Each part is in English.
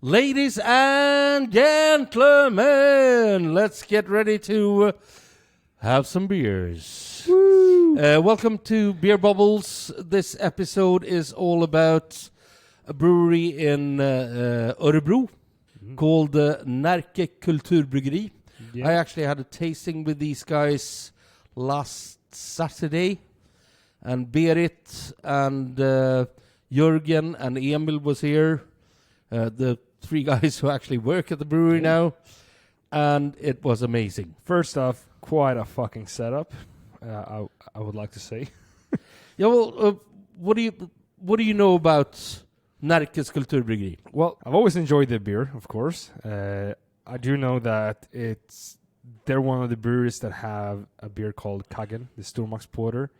Ladies and gentlemen, let's get ready to have some beers. Welcome to Beer Bubbles. This episode is all about a brewery in Örebro called Närkes Kulturbryggeri. Yeah. I actually had a tasting with these guys last Saturday, and Berit and Jörgen and Emil was here. The three guys who actually work at the brewery now, and it was amazing. First off, quite a fucking setup, I would like to say. Yeah, well, what do you know about Närkes Kulturbryggeri? Well, I've always enjoyed their beer, of course. I do know that they're one of the breweries that have a beer called Kaggen, the Stormax Porter,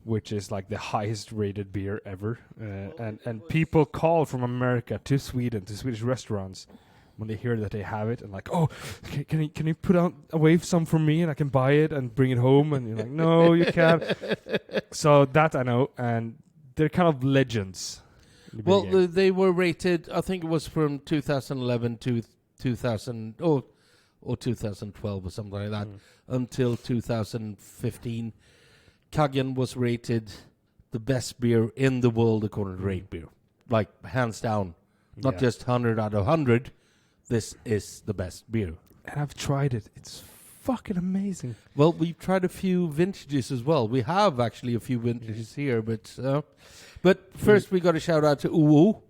which is like the highest rated beer ever. And people call from America to Sweden, to Swedish restaurants, when they hear that they have it, and like, oh, can you put away some for me and I can buy it and bring it home? And you're like, no, you can't. So that I know, and they're kind of legends. Well, they were rated, I think it was from 2011 to 2000, or 2012 or something like that, until 2015. Kaggen was rated the best beer in the world according to Rate Beer. Like, hands down. Not just 100 out of 100. This is the best beer. And I've tried it. It's fucking amazing. Well, we've tried a few vintages as well. We have actually a few vintages here, but first we got to shout out to Uwu,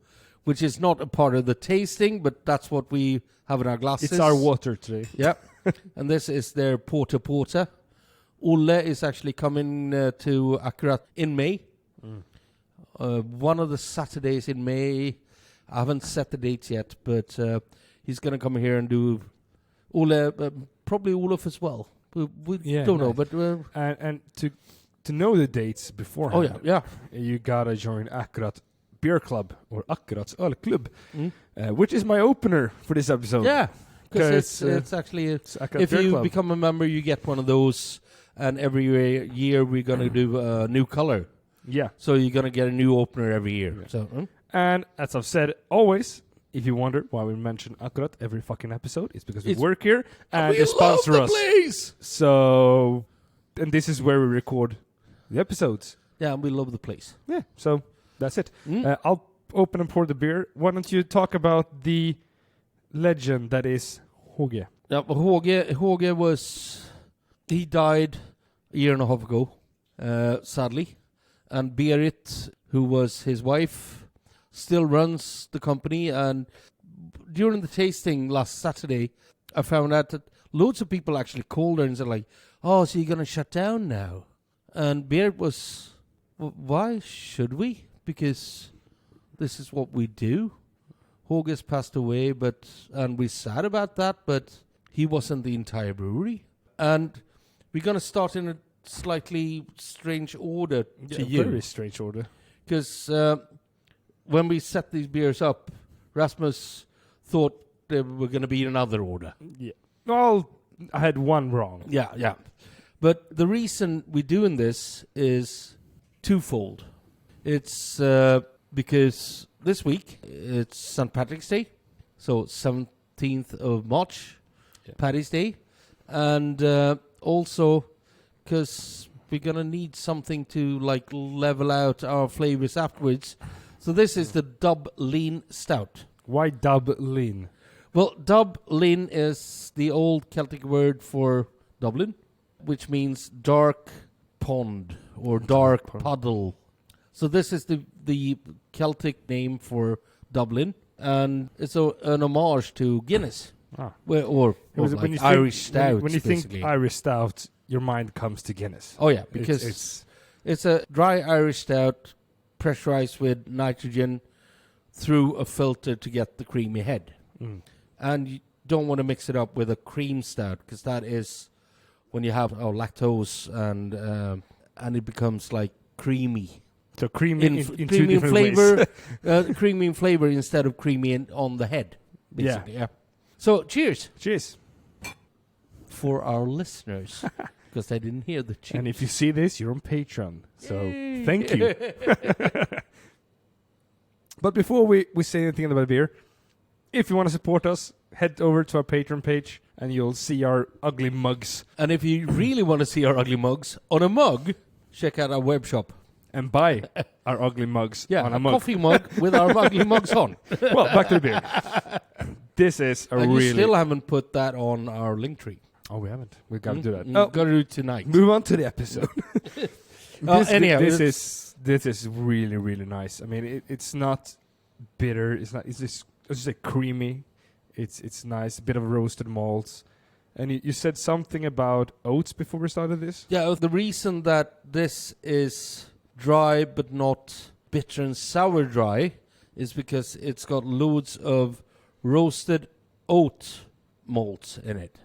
which is not a part of the tasting, but that's what we have in our glasses. It's our water today. Yep. And this is their Porter. Olle is actually coming to Akkurat in May. One of the Saturdays in May. I haven't set the dates yet, but he's going to come here and do Olle, probably Olof as well. We don't know, but and to know the dates beforehand, you gotta join Akkurat Beer Club or Akkurat's Ölklubb, which is my opener for this episode. Yeah, because it's actually if you Club. Become a member, you get one of those. And every year we're going to do a new color. Yeah. So you're going to get a new opener every year. Yeah. So, And as I've said always, if you wonder why we mention Akkurat every fucking episode, it's because we work here and they sponsor us. Place. So, and this is where we record the episodes. Yeah, and we love the place. Yeah, so that's it. I'll open and pour the beer. Why don't you talk about the legend that is Håge? Yeah, Håge was... He died a year and a half ago, sadly. And Berit, who was his wife, still runs the company. And during the tasting last Saturday, I found out that loads of people actually called her and said like, oh, so you're going to shut down now? And Berit was, why should we? Because this is what we do. Håge's passed away, and we're sad about that, but he wasn't the entire brewery. And we're going to start in a slightly strange order to you. Very strange order. Because when we set these beers up, Rasmus thought they were going to be in another order. Yeah. Well, I had one wrong. Yeah. But the reason we're doing this is twofold. It's because this week, it's St. Patrick's Day. So 17th of March, Paddy's Day. And... also, because we're going to need something to like level out our flavors afterwards. So this is the Dublin Stout. Why Dublin? Well, Dublin is the old Celtic word for Dublin, which means dark pond or dark puddle. So this is the Celtic name for Dublin, and it's an homage to Guinness. Or like Irish Stout. When you think Irish Stout, your mind comes to Guinness. Oh, yeah, because it's a dry Irish Stout pressurized with nitrogen through a filter to get the creamy head. And you don't want to mix it up with a cream stout, because that is when you have lactose and it becomes like creamy. So creamy in creamy in flavor, creamy in flavor instead of creamy on the head. Basically. Yeah. So, cheers. Cheers. For our listeners, because they didn't hear the cheers. And if you see this, you're on Patreon. So, thank you. But before we say anything about beer, If you want to support us, head over to our Patreon page and you'll see our ugly mugs. And if you really want to see our ugly mugs on a mug, check out our web shop. And buy our ugly mugs on a mug. Coffee mug with our ugly mugs on. Well, back to the beer. This is a really... You still haven't put that on our link tree. Oh, we haven't. We've got to do that. We've got to do it tonight. Move on to the episode. Anyhow, this is really, really nice. I mean, it's not bitter. It's just like creamy. It's nice. A bit of roasted malts. And you said something about oats before we started this? Yeah, the reason that this is dry but not bitter and sour dry is because it's got loads of roasted oat malts in it.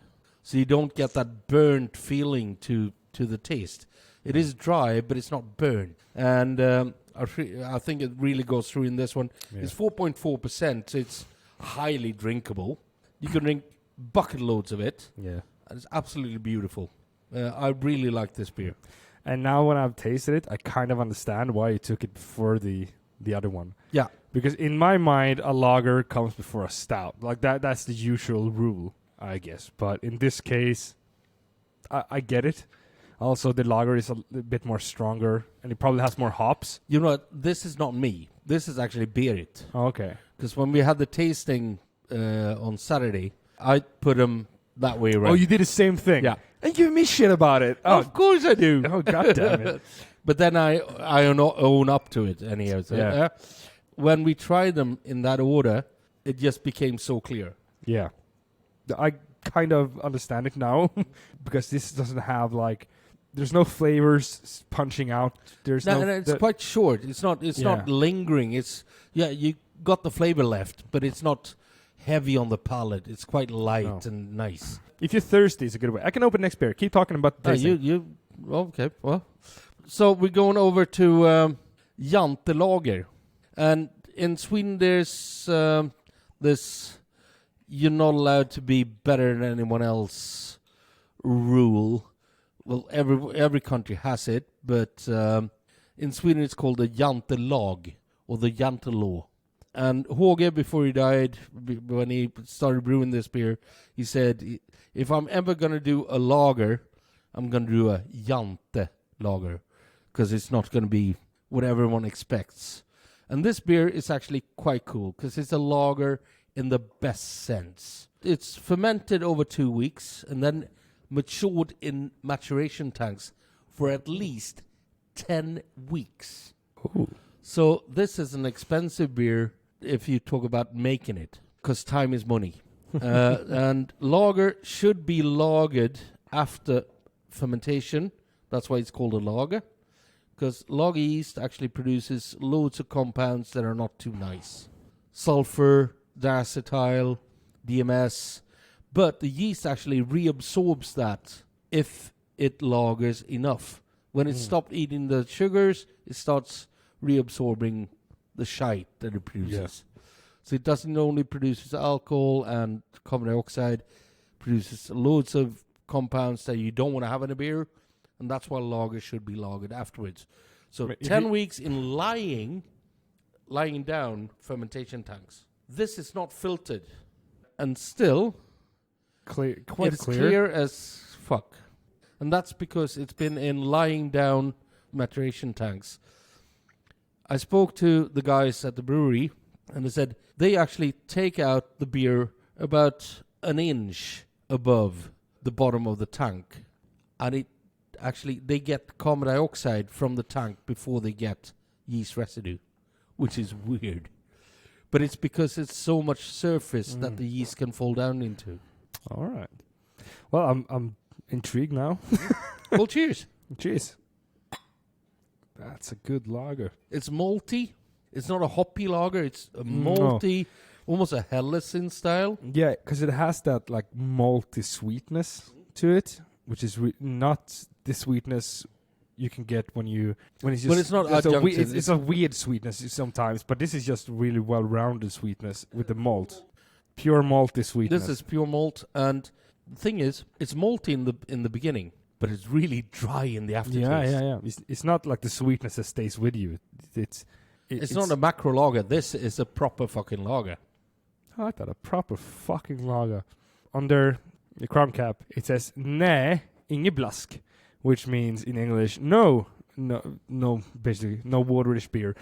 So you don't get that burnt feeling to the taste. It is dry, but it's not burnt. And I think it really goes through in this one. Yeah. It's 4.4%, so it's highly drinkable. You can drink bucket loads of it. Yeah. And it's absolutely beautiful. I really like this beer. And now when I've tasted it, I kind of understand why you took it before the other one. Yeah. Because in my mind, a lager comes before a stout. Like that's the usual rule, I guess. But in this case, I get it. Also, the lager is a bit more stronger, and it probably has more hops. You know what? This is not me. This is actually Berit. Oh, okay. Because when we had the tasting on Saturday, I put them that way around. Oh, you did the same thing? Yeah. And give me shit about it. Oh, of course I do. Oh, God damn it. But then I own up to it anyhow. So, yeah. When we tried them in that order, it just became so clear. Yeah. I kind of understand it now because this doesn't have like... There's no flavors punching out. There's no... it's quite short. It's not lingering. It's... Yeah, you got the flavor left, but it's not heavy on the palate. It's quite light and nice. If you're thirsty, it's a good way. I can open next beer. Keep talking about the tasting. Okay, well. So we're going over to Jante Lager. And in Sweden, there's this you're not allowed to be better than anyone else rule. Well, every country has it, but in Sweden it's called the Jante Lag, or the Jante Law. And Håge, before he died, when he started brewing this beer, he said, if I'm ever going to do a lager, I'm going to do a Jante Lager, because it's not going to be what everyone expects. And this beer is actually quite cool, because it's a lager in the best sense. It's fermented over 2 weeks, and then matured in maturation tanks for at least 10 weeks. Ooh. So this is an expensive beer if you talk about making it, because time is money. And lager should be lagered after fermentation. That's why it's called a lager, because lager yeast actually produces loads of compounds that are not too nice. Sulfur, diacetyl, DMS. But the yeast actually reabsorbs that if it lagers enough. When it stopped eating the sugars, it starts reabsorbing the shite that it produces. Yeah. So it doesn't only produce alcohol and carbon dioxide, produces loads of compounds that you don't want to have in a beer, and that's why lager should be lagered afterwards. So 10 weeks in lying down fermentation tanks. This is not filtered, and still... It's clear as fuck. And that's because it's been in lying down maturation tanks. I spoke to the guys at the brewery, and they said they actually take out the beer about an inch above the bottom of the tank. And they get carbon dioxide from the tank before they get yeast residue, which is weird. But it's because it's so much surface that the yeast can fall down into. All right. Well, I'm intrigued now. Well, cheers. Cheers. That's a good lager. It's malty. It's not a hoppy lager. It's a malty, almost a Hellesen style. Yeah, because it has that like malty sweetness to it, which is not the sweetness you can get when it's just. But it's not adjuncted. It's a weird sweetness sometimes, but this is just really well-rounded sweetness with the malt. Pure malty sweetness. This is pure malt, and the thing is, it's malty in the beginning, but it's really dry in the aftertaste. Yeah. It's not like the sweetness that stays with you. It's not a macro lager. This is a proper fucking lager. I like that. A proper fucking lager. Under the crown cap, it says "Nej, inget blask," which means in English, no, basically, no waterish beer.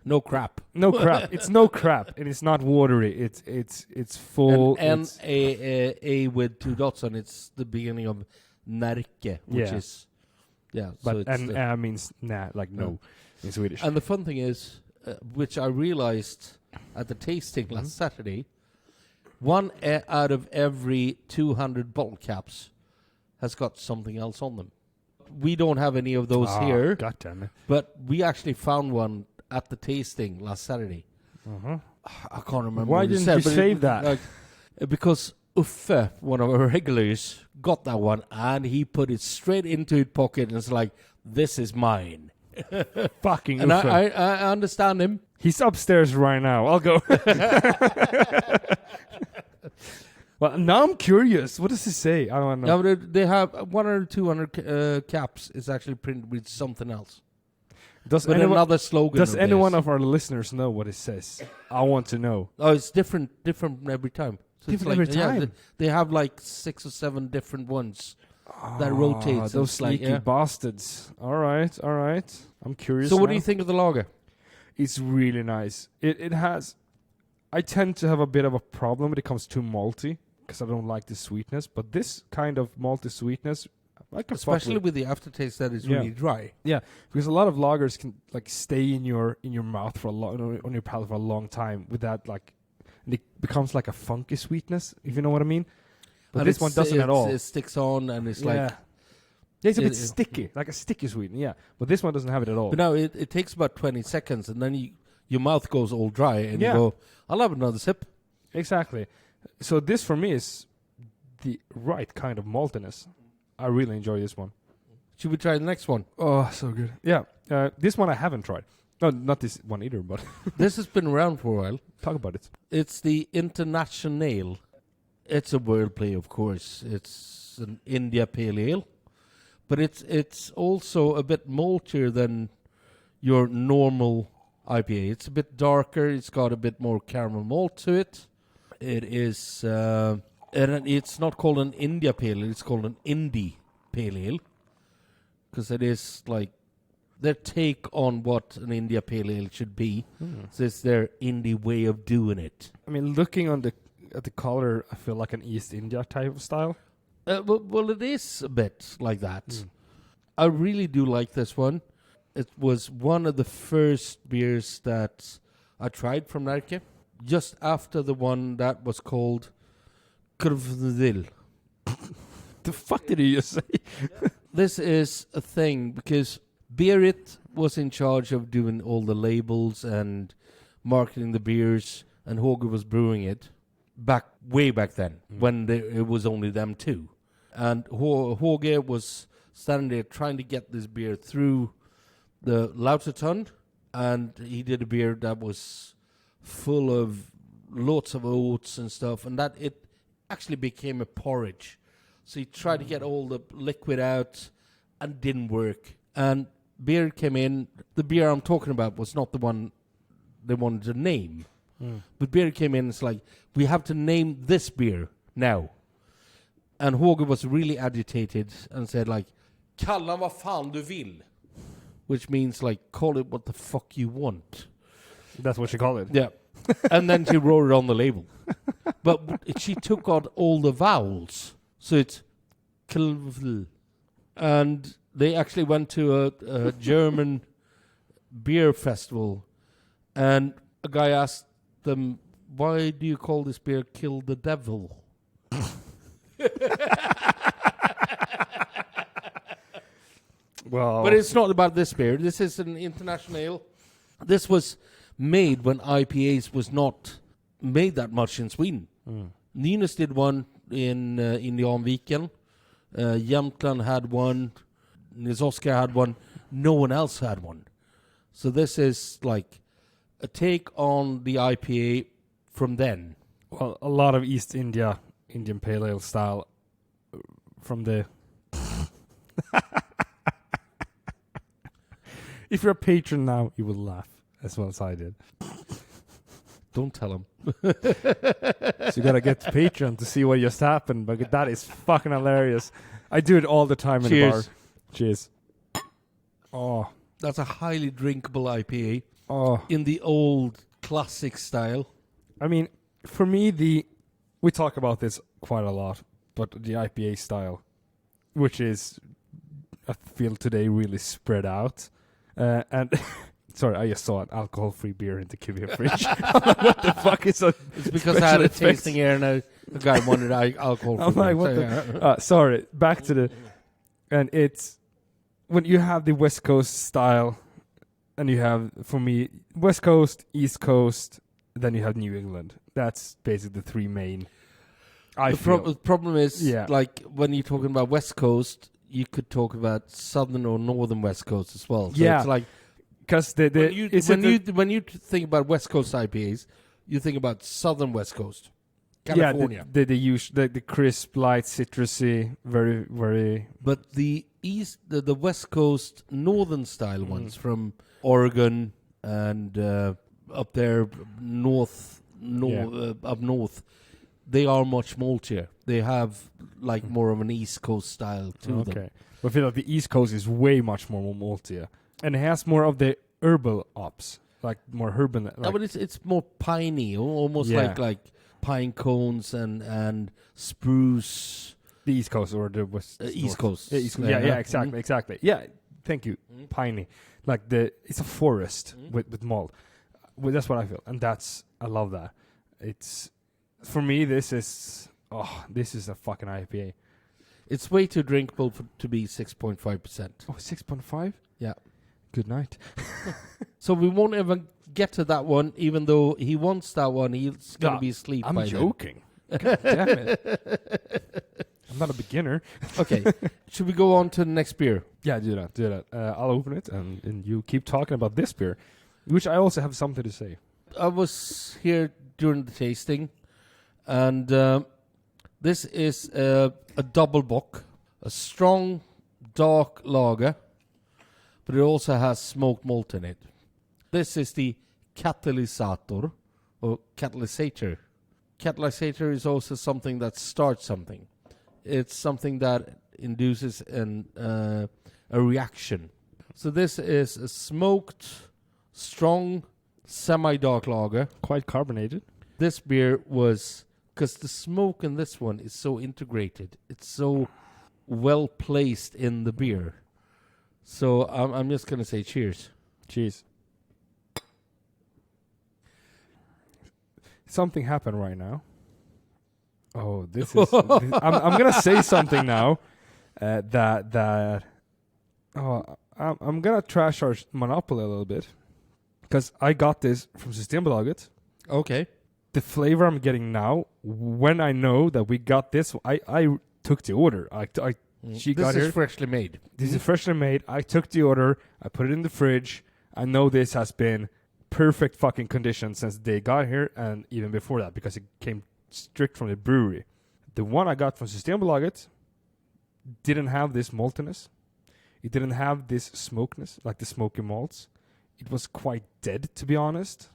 No crap. No crap. It's no crap, and it's not watery. It's full. And a with 2 dots on it's the beginning of Närke, which is but so and means nah, like no, in Swedish. And the fun thing is, which I realized at the tasting last Saturday, 1 out of every 200 bottle caps has got something else on them. We don't have any of those here. God damn it. But we actually found one at the tasting last Saturday. I can't remember. Why what didn't said, you save that? Because Uffe, one of our regulars, got that one and he put it straight into his pocket and it's like, this is mine. Fucking And Uffe. I understand him. He's upstairs right now. I'll go. Well, now I'm curious. What does he say? I don't know. No, they have 100 or 200 caps. It's actually printed with something else. Does With another slogan. Does any one theirs. of our listeners know what it says? I want to know. Oh, it's different every time. So it's Different every time? They have like 6 or 7 different ones that rotates. Those sneaky bastards. All right. I'm curious. So what do now. you think of the lager? It's really nice. It has. I tend to have a bit of a problem when it comes to malty because I don't like the sweetness. But this kind of malty sweetness, I can fuck Especially with the aftertaste that is Yeah. really dry. Yeah, because a lot of lagers can like stay in your mouth for a long, on your palate for a long time without like, and it becomes like a funky sweetness, if you know what I mean. But And this one doesn't at all. It sticks on and it's like. Yeah, it's a bit it- sticky, like a sticky sweetness. Yeah, but this one doesn't have it at all. But now it takes about 20 seconds and then your mouth goes all dry and Yeah. you go, I'll have another sip. Exactly. So this for me is the right kind of maltiness. I really enjoy this one. Should we try the next one? Oh, so good. Yeah, this one I haven't tried. No, not this one either. But This has been around for a while. talk about it. It's the International. It's a wordplay, of course. It's an India Pale Ale. But it's also a bit maltier than your normal IPA. It's a bit darker. It's got a bit more caramel malt to it. It is... and it's not called an India Pale Ale. It's called an Indie Pale Ale. Because it is like their take on what an India Pale Ale should be. So it's their indie way of doing it. I mean, looking at the color, I feel like an East India type of style. Well, it is a bit like that. I really do like this one. It was one of the first beers that I tried from Närke, just after the one that was called Kurvdil. The fuck did you just say? This is a thing because Berit was in charge of doing all the labels and marketing the beers, and Håge was brewing it way back then when it was only them two. And Håge was standing there trying to get this beer through the Lauterton, and he did a beer that was full of lots of oats and stuff, and that it actually became a porridge. So he tried to get all the liquid out and didn't work. And beer came in. The beer I'm talking about was not the one they wanted to name. But beer came in, it's like, we have to name this beer now. And Håge was really agitated and said like, kalla vad fan du vill. Which means like, call it what the fuck you want. That's what you call it. Yeah. And then she wrote it on the label. But she took out all the vowels. So it's Klvl. And they actually went to a German beer festival. And a guy asked them, why do you call this beer Kill the Devil? Well, But it's not about this beer. This is an international ale. This was made when IPAs was not made that much in Sweden. Nynäs did one in Janviken. Jämtland had one. Nils Oskar had one. No one else had one. So this is like a take on the IPA from then. well, a lot of East India Indian Pale Ale style from the. If you're a patron now, you will laugh as well as I did. Don't tell him. So you gotta get to Patreon to see what just happened, but that is fucking hilarious. I do it all the time in the bar. Cheers. Oh. That's a highly drinkable IPA. Oh. In the old classic style. I mean, for me, we talk about this quite a lot, but the IPA style, which is, I feel today, really spread out. And sorry, I just saw an alcohol-free beer in the Kivia fridge. I'm like, what the fuck is that? It's because I had a tasting here and the guy wanted alcohol-free. I'm like, what the? Sorry, back to the... And it's... When you have the West Coast style, and you have, for me, West Coast, East Coast, then you have New England. That's basically the three main... The problem is, like, when you're talking about West Coast, you could talk about Southern or Northern West Coast as well. So it's like... Because when you think about West Coast IPAs, you think about Southern West Coast, California. Yeah, they use the crisp, light, citrusy, very, very... But the West Coast Northern style ones from Oregon and up there up north, they are much maltier. They have like more of an East Coast style to them. Okay, but I feel like the East Coast is way much more maltier, and it has more of the herbal hops, like more urban. Like no, but it's more piney, almost like pine cones and spruce. The East Coast or the West East Coast. East Coast. Yeah, exactly, exactly. Yeah, thank you. Piney, like it's a forest with malt. Well, that's what I feel, and I love that. It's for me. This is a fucking IPA. It's way too drinkable to be 6.5%. Oh, 6.5? Yeah. Good night. So we won't even get to that one, even though he wants that one. He's going to be asleep by then. I'm joking. God damn it. I'm not a beginner. Okay. Should we go on to the next beer? Yeah, do that. I'll open it, and you keep talking about this beer, which I also have something to say. I was here during the tasting, and this is a double bock, a strong, dark lager, but it also has smoked malt in it. This is the catalysator, or catalysator. Catalysator is also something that starts something. It's something that induces a reaction. So this is a smoked, strong, semi-dark lager. Quite carbonated. This beer was... Because the smoke in this one is so integrated. It's so well placed in the beer. So I'm just going to say cheers. Cheers. Something happened right now. Oh, this is... I'm going to say something now that... Oh, I'm going to trash our Monopoly a little bit. Because I got this from Systembolaget. Okay. The flavor I'm getting now, when I know that we got this, I took the order. She got here. This is freshly made. This is freshly made. I took the order. I put it in the fridge. I know this has been perfect fucking condition since they got here and even before that because it came strict from the brewery. The one I got from Systembolaget didn't have this maltiness. It didn't have this smokiness, like the smoky malts. It was quite dead, to be honest.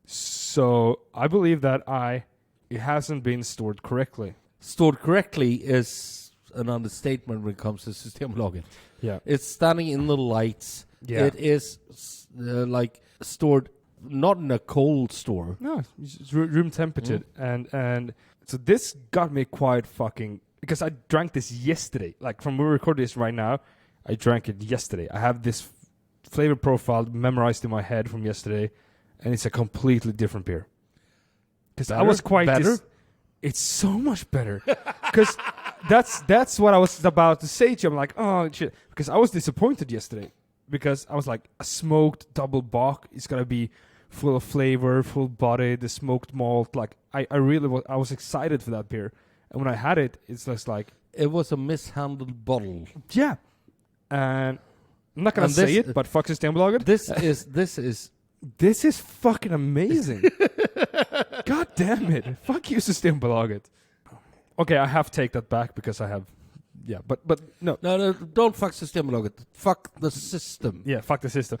So I believe that it hasn't been stored correctly. Stored correctly is an understatement when it comes to Systembolaget. Yeah. It's standing in the lights. Yeah. It is like stored not in a cold store. No, it's room temperature. And so this got me quite fucking... Because I drank this yesterday. Like from where we record this right now, I drank it yesterday. I have this flavor profile memorized in my head from yesterday. And it's a completely different beer. Because I was quite... Better? It's so much better. Because that's what I was about to say to you. I'm like, oh, shit. Because I was disappointed yesterday. Because I was like, a smoked double bock is going to be full of flavor, full body, the smoked malt. Like, I was excited for that beer. And when I had it, it's just like... It was a mishandled bottle. Yeah. And I'm not going to say it, but fuck Systembolaget. This is fucking amazing. God damn it. Fuck you, Systembolaget. Okay, I have to take that back because I have... Yeah, but no. No, don't fuck Systembolaget. Fuck the system. Yeah, fuck the system.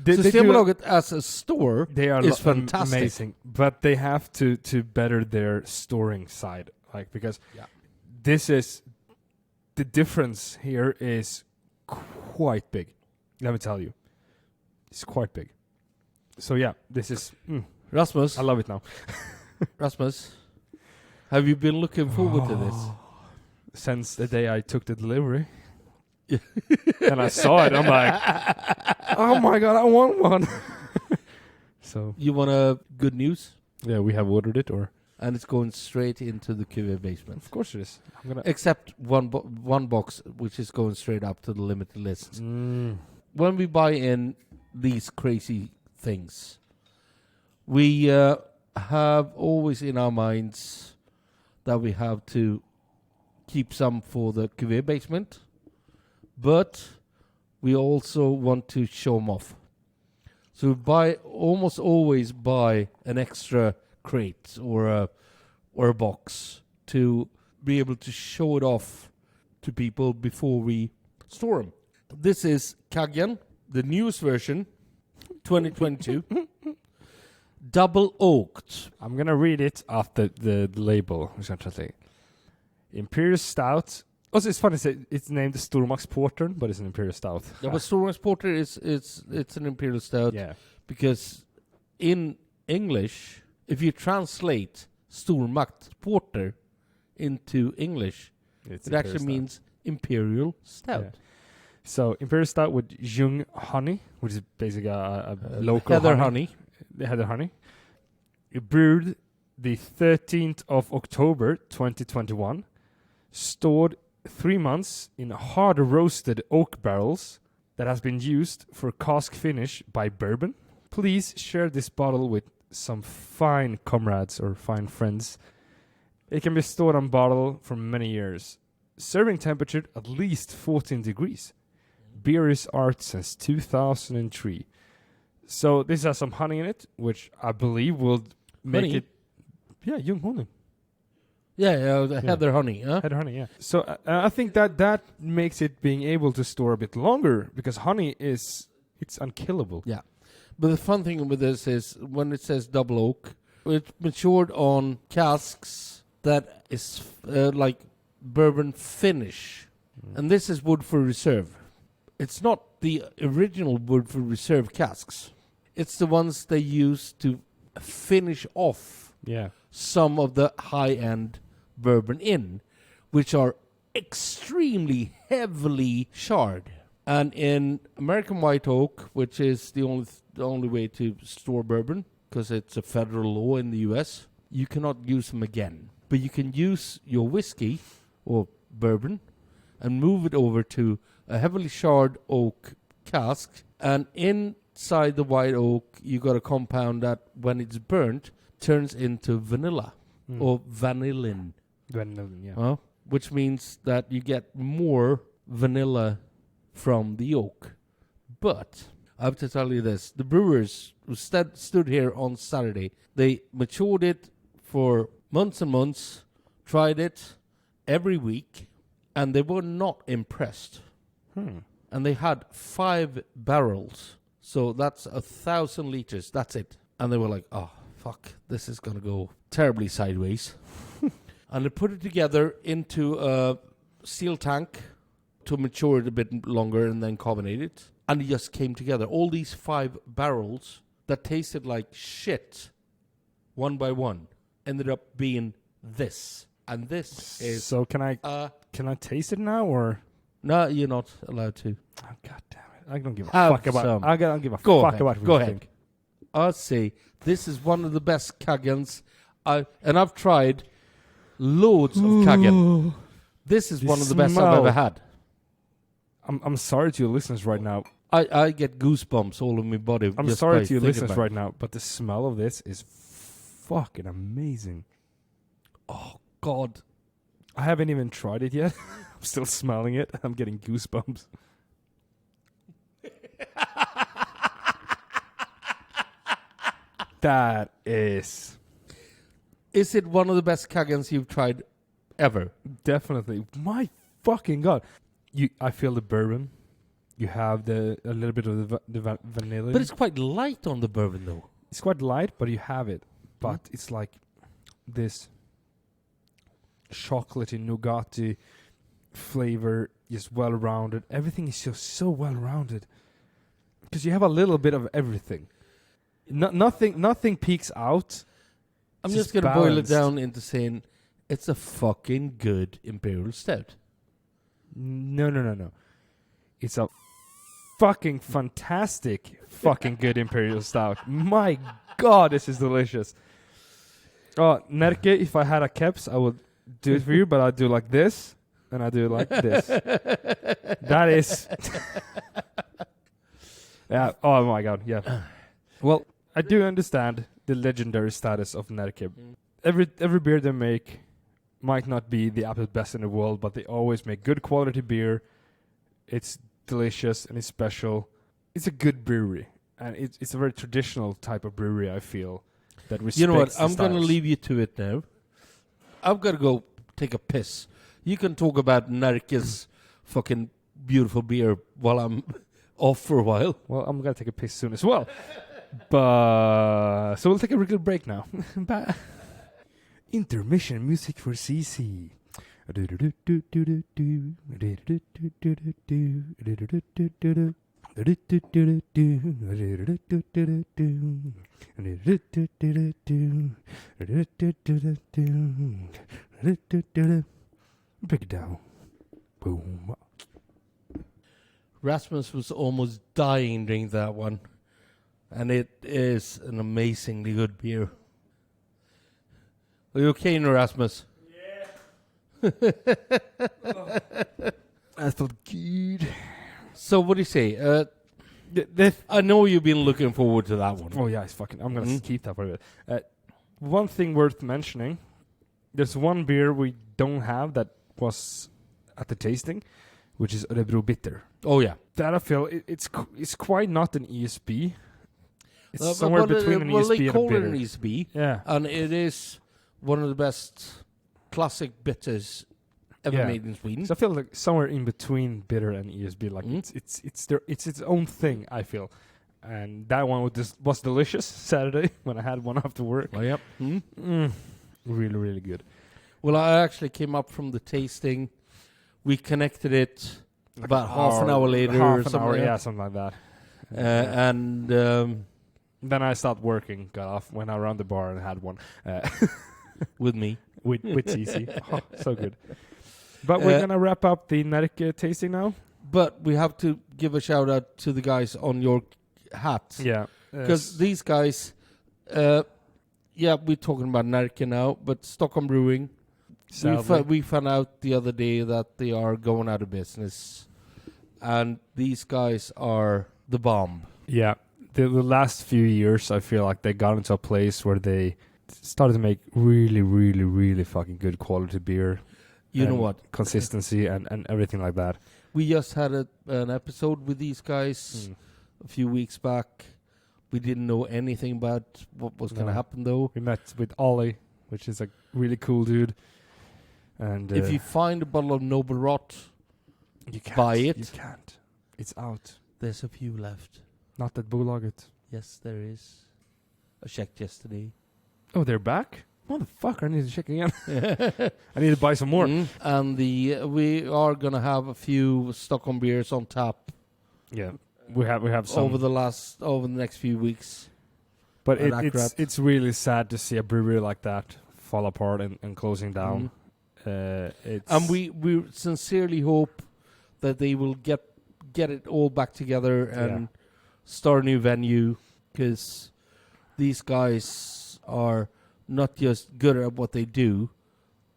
Systembolaget as a store is fantastic. Amazing, but they have to better their storing side, like, because this is the difference here is quite big. Let me tell you, it's quite big. So yeah, this is Rasmus. I love it now. Rasmus, have you been looking forward to this? Since the day I took the delivery. And I saw it, I'm like, oh my god, I want one. So you want a good news? Yeah, we have ordered it, and it's going straight into the cuvée basement. Of course it is. Except one box, which is going straight up to the limited list. When we buy in these crazy things, we have always in our minds that we have to keep some for the cuvée basement. But we also want to show them off. So we almost always buy an extra crate or a box to be able to show it off to people before we store them. This is Kaggen, the newest version, 2022. Double oaked. I'm going to read it off the label. Imperial Stout. Also, it's funny to say it's named Stormax Porter, but it's an Imperial Stout. Yeah, but Stormax Porter it's an Imperial Stout. Yeah. Because in English, if you translate Stormax Porter into English, it actually means Imperial Stout. Yeah. So, Imperial Stout with young honey, which is basically a local heather honey. The heather honey. It brewed the 13th of October 2021. Stored 3 months in hard roasted oak barrels that has been used for cask finish by bourbon. Please share this bottle with some fine comrades or fine friends. It can be stored on bottle for many years. Serving temperature at least 14 degrees. Beer is art since 2003. So this has some honey in it, which I believe will make it... Yeah, young honey. Yeah, heather honey. Huh? Heather honey, yeah. So I think that makes it being able to store a bit longer, because honey it's unkillable. Yeah. But the fun thing with this is when it says double oak, it's matured on casks that is like bourbon finish. And this is wood for reserve. It's not the original wood for reserve casks. It's the ones they use to finish off some of the high-end bourbon in, which are extremely heavily charred. And in American white oak, which is the only way to store bourbon, because it's a federal law in the US, you cannot use them again. But you can use your whiskey or bourbon and move it over to a heavily charred oak cask, and inside the white oak you got a compound that when it's burnt turns into vanilla or vanillin. Vanillin, yeah. Which means that you get more vanilla from the oak. But I have to tell you this, the brewers who stood here on Saturday, they matured it for months and months, tried it every week, and they were not impressed. And they had 5 barrels. So that's 1,000 liters. That's it. And they were like, oh, fuck, this is going to go terribly sideways. And they put it together into a steel tank to mature it a bit longer and then carbonate it. And it just came together. All these 5 barrels that tasted like shit, one by one, ended up being this. And this is... So can I taste it now, or... No, you're not allowed to. Oh, God damn it. I don't give a fuck about it. I don't give a fuck about it. Go ahead. I'll say this is one of the best Kaggens. And I've tried loads of Kaggen. This is one of the best I've ever had. I'm sorry to your listeners right now. I get goosebumps all over my body. I'm sorry to your listeners right now, but the smell of this is fucking amazing. Oh, God. I haven't even tried it yet. I'm still smelling it. I'm getting goosebumps. That is... Is it one of the best Kaggens you've tried ever? Definitely. My fucking God. I feel the bourbon. You have a little bit of the vanilla. But it's quite light on the bourbon, though. It's quite light, but you have it. But it's like this chocolatey, nougaty flavor is well-rounded. Everything is just so well-rounded. Because you have a little bit of everything. Nothing peaks out. I'm just going to boil it down into saying it's a fucking good Imperial Stout. No. It's a fucking fantastic fucking good Imperial Stout. My God, this is delicious. Oh, Närke, if I had a caps, I would do it for you, but I do like this, and I do it like this. That is... yeah, oh my God, yeah. Well, I do understand the legendary status of Närke. Every beer they make might not be the absolute best in the world, but they always make good quality beer. It's delicious and it's special. It's a good brewery, and it's a very traditional type of brewery, I feel, that respects. You know what? I'm going to leave you to it now. I've got to go take a piss. You can talk about Närke's fucking beautiful beer while I'm off for a while. Well, I'm going to take a piss soon as well. But so we'll take a regular break now. Bye. Intermission music for CC. Break it down. Boom. Rasmus was almost dying during that one. And it is an amazingly good beer. Are you okay now, Rasmus? Yeah. I felt good. So what do you say? I know you've been looking forward to that one. Oh yeah, I'm gonna keep that for a bit. One thing worth mentioning: there's one beer we don't have that was at the tasting, which is Örebro Bitter. Oh yeah, that I feel it's quite not an ESB. It's somewhere between an ESB and a bitter. Well, they call it an ESB. Yeah, and it is one of the best classic bitters ever made in Sweden. So I feel like somewhere in between bitter and ESB, like it's its own thing, I feel. And that one was delicious Saturday when I had one after work. Oh, yep. Really, really good. Well, I actually came up from the tasting. We connected it like about half an hour later or something. Yeah, something like that. And then I stopped working, got off, went around the bar and had one. With me. With CC. Oh, so good. But we're going to wrap up the Närke tasting now. But we have to give a shout out to the guys on your hats. Yeah. Because these guys, we're talking about Närke now, but Stockholm Brewing, we found out the other day that they are going out of business. And these guys are the bomb. Yeah. The last few years, I feel like they got into a place where they started to make really, really, really fucking good quality beer. You know what? Consistency and everything like that. We just had an episode with these guys a few weeks back. We didn't know anything about what was going to happen, though. We met with Ollie, which is a really cool dude. And if you find a bottle of Noble Rot, you can't buy it. You can't. It's out. There's a few left. Not that Bolaget. Yes, there is. I checked yesterday. Oh, they're back? Motherfucker, I need to check again. I need to buy some more. And we are going to have a few Stockholm beers on tap. Yeah. We have some over the next few weeks. But it's really sad to see a brewery like that fall apart and closing down. And we sincerely hope that they will get it all back together and start a new venue, because these guys are not just good at what they do,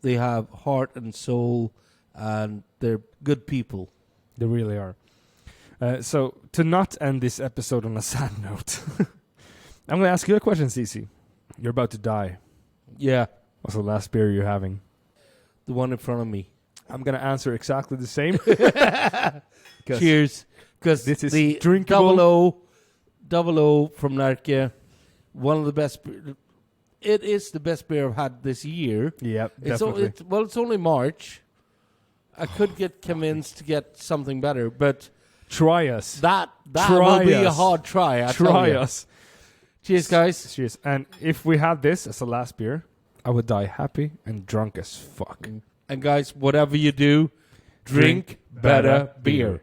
they have heart and soul, and they're good people. They really are. So, to not end this episode on a sad note, I'm going to ask you a question, CC. You're about to die. Yeah. What's the last beer you're having? The one in front of me. I'm going to answer exactly the same. Cheers. Because this is the drinkable. Double O from Närke, one of the best. It is the best beer I've had this year. Yeah, definitely. It's only March. I could get convinced to get something better, but Try us. That Try will be a us. hard try. I tell Try you. us. Cheers, guys. Cheers. And if we had this as the last beer, I would die happy and drunk as fuck. And guys, whatever you do, drink better beer.